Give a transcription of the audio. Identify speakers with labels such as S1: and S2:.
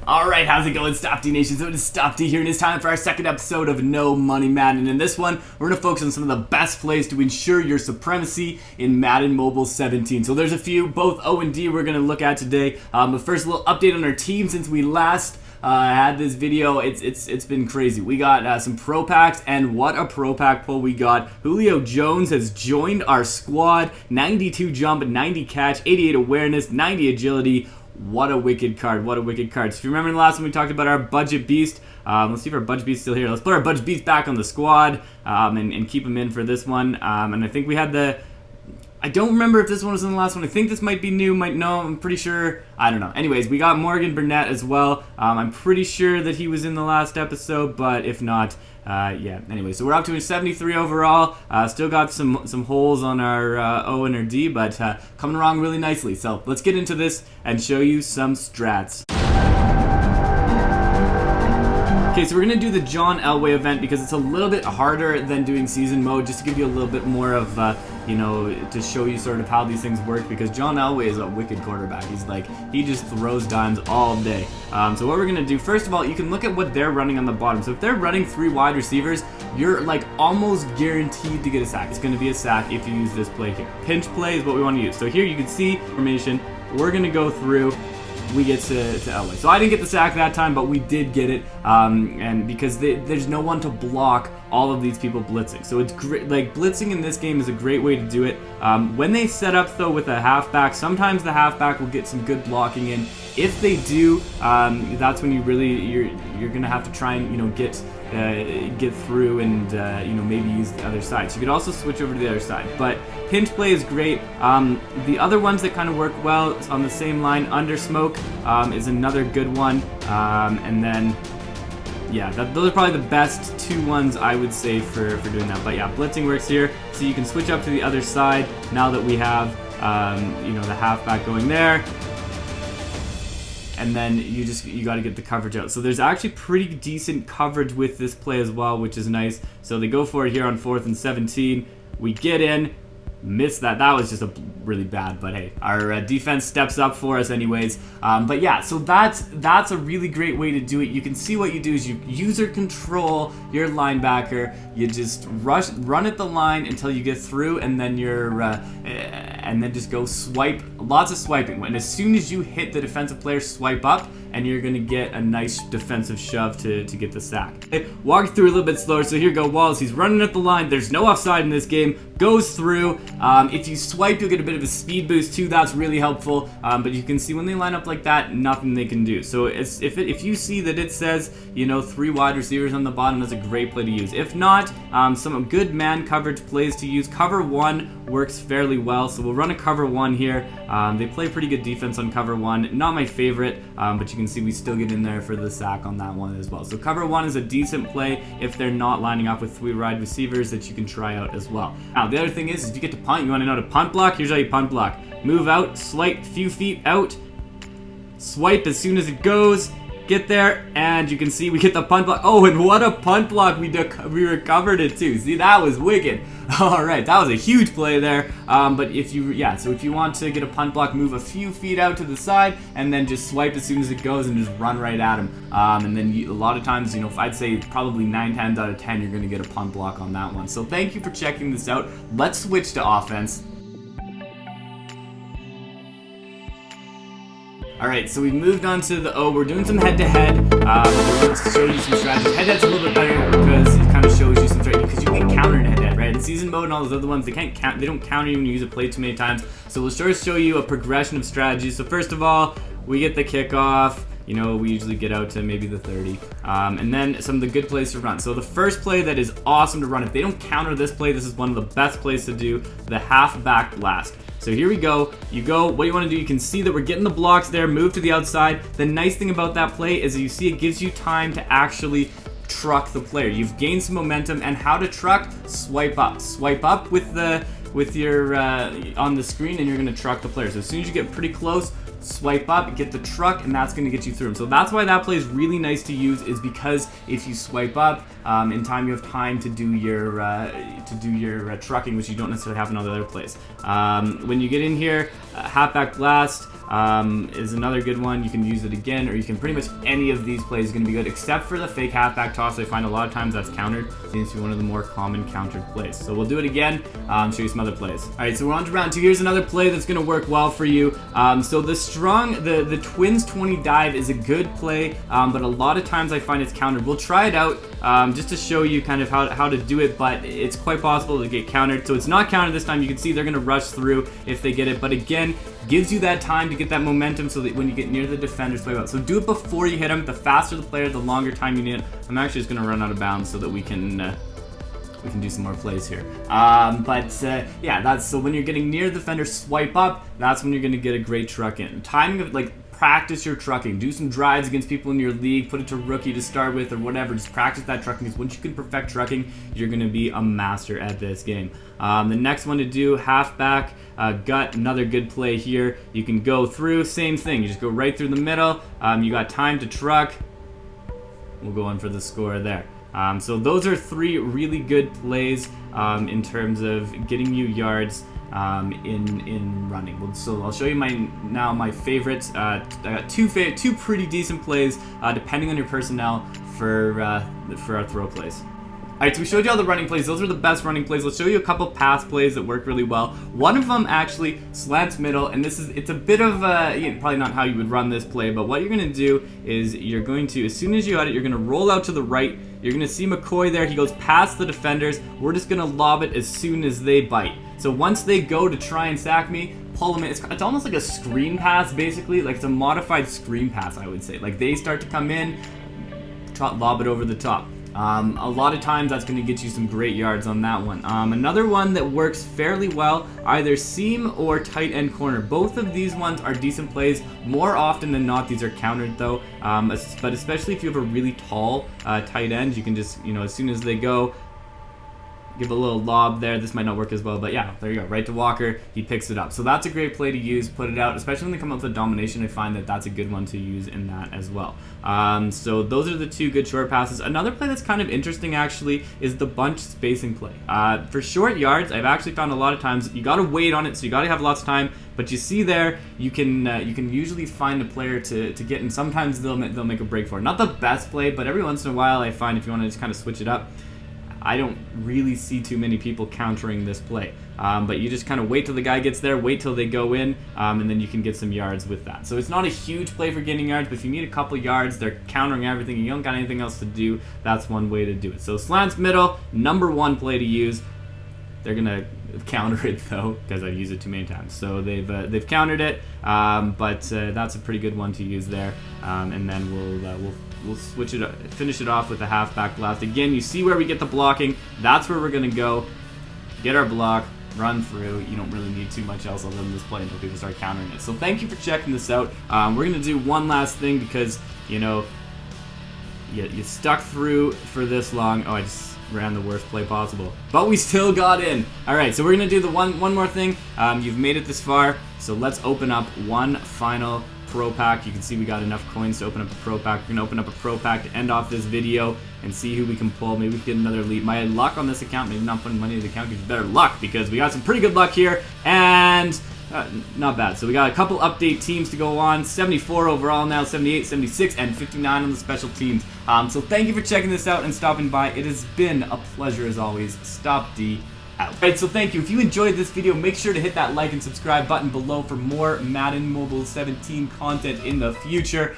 S1: Alright, how's it going, Stopde Nation? So it is Stopde here, and it's time for our second episode of No Money Madden. In this one, we're going to focus on some of the best plays to ensure your supremacy in Madden Mobile 17. So there's a few, both O and D, we're going to look at today. But first, a little update on our team since we last had this video. It's been crazy. We got some pro packs, and what a pro pack pull we got. Julio Jones has joined our squad. 92 jump, 90 catch, 88 awareness, 90 agility. What a wicked card, what a wicked card. So if you remember in the last one we talked about our budget beast, let's see if our budget beast is still here. Let's put our budget beast back on the squad and keep him in for this one. And I think we had the, I don't remember if this one was in the last one. I think this might be new, no, I'm pretty sure. I don't know. Anyways, we got Morgan Burnett as well. I'm pretty sure that he was in the last episode, but if not, yeah. Anyway, so we're up to a 73 overall. Still got some holes on our O and our D, but coming along really nicely. So let's get into this and show you some strats. Okay, so we're going to do the John Elway event because it's a little bit harder than doing season mode, just to give you a little bit more of, you know, to show you sort of how these things work, because John Elway is a wicked quarterback. He's like, he just throws dimes all day. So what we're going to do, first of all, you can look at what they're running on the bottom. So if they're running 3 wide receivers, you're like almost guaranteed to get a sack. It's going to be a sack if you use this play here. Pinch play is what we want to use. So here you can see formation. We're going to go through. We get to Elway. So I didn't get the sack that time, but we did get it, and because there's no one to block all of these people blitzing. So it's great, like blitzing in this game is a great way to do it. When they set up though with a halfback, sometimes the halfback will get some good blocking in. If they do, that's when you're gonna have to try and, you know, get through and you know, maybe use the other side. So you could also switch over to the other side. But pinch play is great. The other ones that kind of work well on the same line, under smoke is another good one. And then, yeah, those are probably the best 2 ones I would say for doing that. But yeah, blitzing works here. So you can switch up to the other side now that we have, you know, the halfback going there. And then you got to get the coverage out. So there's actually pretty decent coverage with this play as well, which is nice. So they go for it here on 4th and 17. We get in, miss that. That was just a really bad, but hey, our defense steps up for us anyways. But yeah, so that's a really great way to do it. You can see what you do is you user control your linebacker. You just run at the line until you get through, and then and then just go swipe. Lots of swiping. And as soon as you hit the defensive player, swipe up, and you're going to get a nice defensive shove to get the sack. Okay, walk through a little bit slower. So here go Wallace. He's running at the line. There's no offside in this game. Goes through. If you swipe, you'll get a bit of a speed boost too. That's really helpful. But you can see when they line up like that, nothing they can do. So if you see that it says, you know, 3 wide receivers on the bottom, that's a great play to use. If not, some good man coverage plays to use. Cover 1 works fairly well. So we'll run a cover 1 here. They play pretty good defense on cover 1. Not my favorite, but you can see we still get in there for the sack on that one as well. So cover 1 is a decent play if they're not lining up with 3 wide receivers that you can try out as well. Now the other thing is if you get to punt, you want to know how to punt block. Here's how you punt block. Move out, slight few feet out, swipe as soon as it goes, get there, and you can see we get the punt block. Oh, and what a punt block we recovered it too. See, that was wicked. All right, that was a huge play there. But if you want to get a punt block, move a few feet out to the side, and then just swipe as soon as it goes and just run right at him. And then a lot of times, you know, I'd say probably 9 times out of 10, you're going to get a punt block on that one. So thank you for checking this out. Let's switch to offense. Alright, so we moved on to the O. We're doing some head-to-head. We're going to show you some strategies. Head-to-head's a little bit better because it kind of shows you some strategies, because you can counter in head-to-head, right? In season mode and all those other ones, they don't counter you when you use a play too many times. So we'll show you a progression of strategies. So first of all, we get the kickoff. You know, we usually get out to maybe the 30. And then some of the good plays to run. So the first play that is awesome to run, if they don't counter this play, this is one of the best plays to do, the half-back blast. So here we go. You go, what you want to do, you can see that we're getting the blocks there, move to the outside. The nice thing about that play is that you see it gives you time to actually truck the player. You've gained some momentum, and how to truck? Swipe up. Swipe up with your on the screen, and you're going to truck the player. So as soon as you get pretty close, swipe up, get the truck, and that's going to get you through them. So that's why that play is really nice to use, is because if you swipe up in time, you have time to do your trucking, which you don't necessarily have in all the other plays. When you get in here, halfback blast, is another good one. You can use it again, or you can pretty much any of these plays is going to be good, except for the fake halfback toss. I find a lot of times that's countered. Seems to be one of the more common countered plays. So we'll do it again, show you some other plays. All right, so we're on to round 2. Here's another play that's going to work well for you. So the Twins 20 dive is a good play, but a lot of times I find it's countered. We'll try it out just to show you kind of how to do it, but it's quite possible to get countered. So it's not countered this time. You can see they're going to rush through if they get it, but again, gives you that time to get that momentum so that when you get near the defenders, play well. So do it before you hit them. The faster the player, the longer time you need. I'm actually just going to run out of bounds so that we can do some more plays here. Yeah, that's so when you're getting near the defender, swipe up. That's when you're going to get a great truck in. Timing of practice your trucking. Do some drives against people in your league. Put it to rookie to start with or whatever. Just practice that trucking, because once you can perfect trucking, you're going to be a master at this game. The next one to do, halfback gut. Another good play here. You can go through. Same thing. You just go right through the middle. You got time to truck. We'll go in for the score there. So those are 3 really good plays in terms of getting you yards in running. So I'll show you my favorites. I got two pretty decent plays depending on your personnel for our throw plays. Alright, so we showed you all the running plays. Those are the best running plays. Let's show you a couple pass plays that work really well. One of them actually slants middle, and it's a bit of probably not how you would run this play, but what you're going to do is you're going to, as soon as you got it, you're going to roll out to the right. You're going to see McCoy there. He goes past the defenders. We're just going to lob it as soon as they bite. So once they go to try and sack me, pull them in. It's almost like a screen pass, basically. Like it's a modified screen pass, I would say. Like they start to come in, lob it over the top. A lot of times that's going to get you some great yards on that one. Another one that works fairly well, either seam or tight end corner. Both of these ones are decent plays. More often than not, these are countered though. But especially if you have a really tall tight end, you can just, as soon as they go, give a little lob there. This might not work as well, but yeah, there you go. Right to Walker. He picks it up. So that's a great play to use. Put it out, especially when they come up with a domination. I find that that's a good one to use in that as well. So those are the 2 good short passes. Another play that's kind of interesting actually is the bunch spacing play. For short yards, I've actually found a lot of times you got to wait on it, so you got to have lots of time. But you see there, you can usually find a player to get, and sometimes they'll make a break for it. Not the best play, but every once in a while I find if you want to just kind of switch it up, I don't really see too many people countering this play. But you just kind of wait till the guy gets there, wait till they go in, and then you can get some yards with that. So it's not a huge play for getting yards, but if you need a couple yards, they're countering everything, and you don't got anything else to do, that's one way to do it. So slants middle, number 1 play to use. They're going to counter it though, because I've used it too many times. So they've countered it, but that's a pretty good one to use there. And then we'll switch it up, finish it off with a halfback blast. Again, you see where we get the blocking. That's where we're going to go. Get our block, run through. You don't really need too much else other than this play until people start countering it. So thank you for checking this out. We're going to do one last thing because, you stuck through for this long. Oh, I just ran the worst play possible. But we still got in. All right, so we're going to do the one more thing. You've made it this far, so let's open up one final pro pack. You can see we got enough coins to open up a pro pack. We're gonna open up a pro pack to end off this video and see who we can pull. Maybe we can get another lead. My luck on this account, maybe not putting money in the account, gives you better luck because we got some pretty good luck here and not bad. So we got a couple update teams to go on. 74 overall now, 78, 76, and 59 on the special teams. So thank you for checking this out and stopping by. It has been a pleasure as always. Stopde out. Alright, so thank you. If you enjoyed this video, make sure to hit that like and subscribe button below for more Madden Mobile 17 content in the future.